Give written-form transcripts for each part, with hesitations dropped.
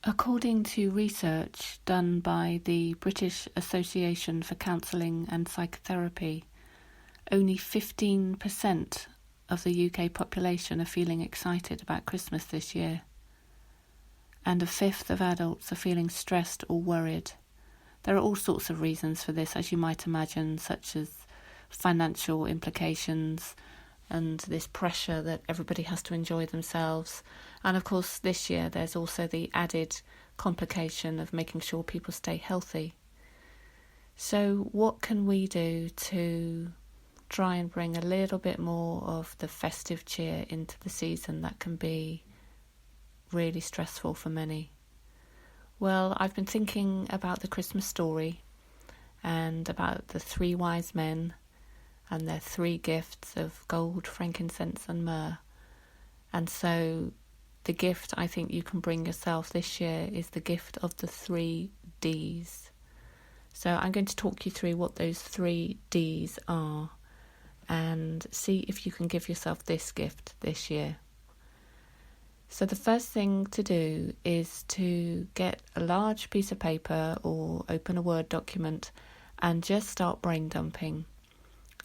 According to research done by the British Association for Counselling and Psychotherapy, only 15% of the UK population are feeling excited about Christmas this year, and a fifth of adults are feeling stressed or worried. There are all sorts of reasons for this, as you might imagine, such as financial implications and this pressure that everybody has to enjoy themselves. And of course, this year there's also the added complication of making sure people stay healthy. So what can we do to try and bring a little bit more of the festive cheer into the season that can be really stressful for many? Well, I've been thinking about the Christmas story and about the 3 wise men and their 3 gifts of gold, frankincense and myrrh. And so the gift I think you can bring yourself this year is the gift of the 3 Ds. So I'm going to talk you through what those 3 Ds are and see if you can give yourself this gift this year. So the first thing to do is to get a large piece of paper or open a Word document and just start brain dumping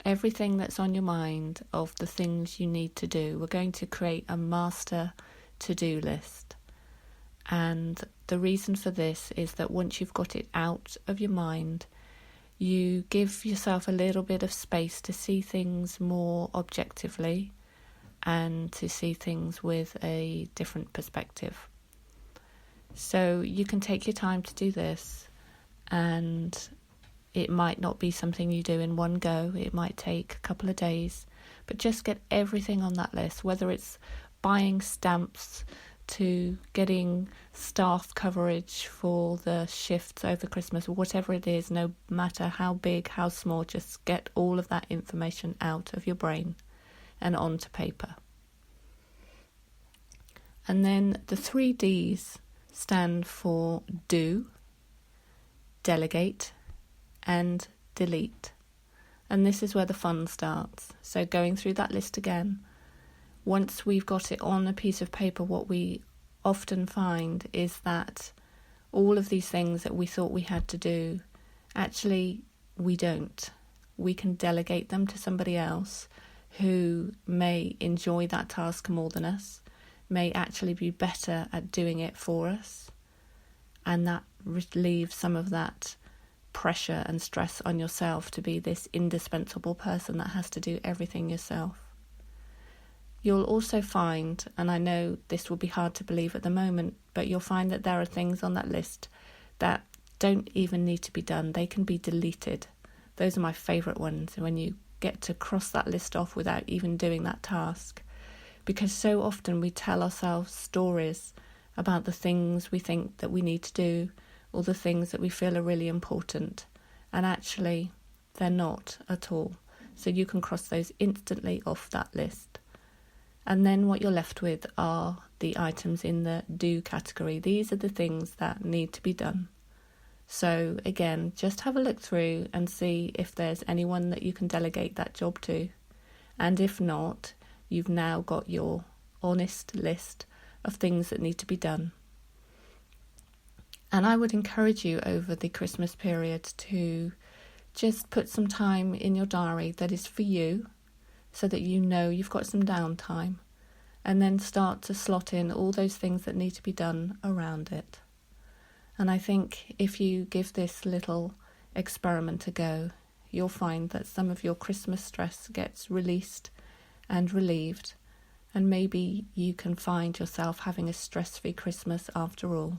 everything that's on your mind of the things you need to do. We're going to create a master to-do list. And the reason for this is that once you've got it out of your mind, you give yourself a little bit of space to see things more objectively and to see things with a different perspective. So you can take your time to do this, and it might not be something you do in one go. It might take a couple of days, but just get everything on that list, whether it's buying stamps to getting staff coverage for the shifts over Christmas, or whatever it is, no matter how big, how small, just get all of that information out of your brain and onto paper. And then the 3 Ds stand for do, delegate, and delete. And this is where the fun starts. So going through that list again, once we've got it on a piece of paper, what we often find is that all of these things that we thought we had to do, actually we don't. We can delegate them to somebody else who may enjoy that task more than us, may actually be better at doing it for us, and that relieves some of that pressure and stress on yourself to be this indispensable person that has to do everything yourself. You'll also find, and I know this will be hard to believe at the moment, but you'll find that there are things on that list that don't even need to be done. They can be deleted. Those are my favourite ones, when you get to cross that list off without even doing that task. Because so often we tell ourselves stories about the things we think that we need to do, or the things that we feel are really important, and actually they're not at all. So you can cross those instantly off that list. And then what you're left with are the items in the do category. These are the things that need to be done. So again, just have a look through and see if there's anyone that you can delegate that job to. And if not, you've now got your honest list of things that need to be done. And I would encourage you over the Christmas period to just put some time in your diary that is for you, so that you know you've got some downtime, and then start to slot in all those things that need to be done around it. And I think if you give this little experiment a go, you'll find that some of your Christmas stress gets released and relieved, and maybe you can find yourself having a stress-free Christmas after all.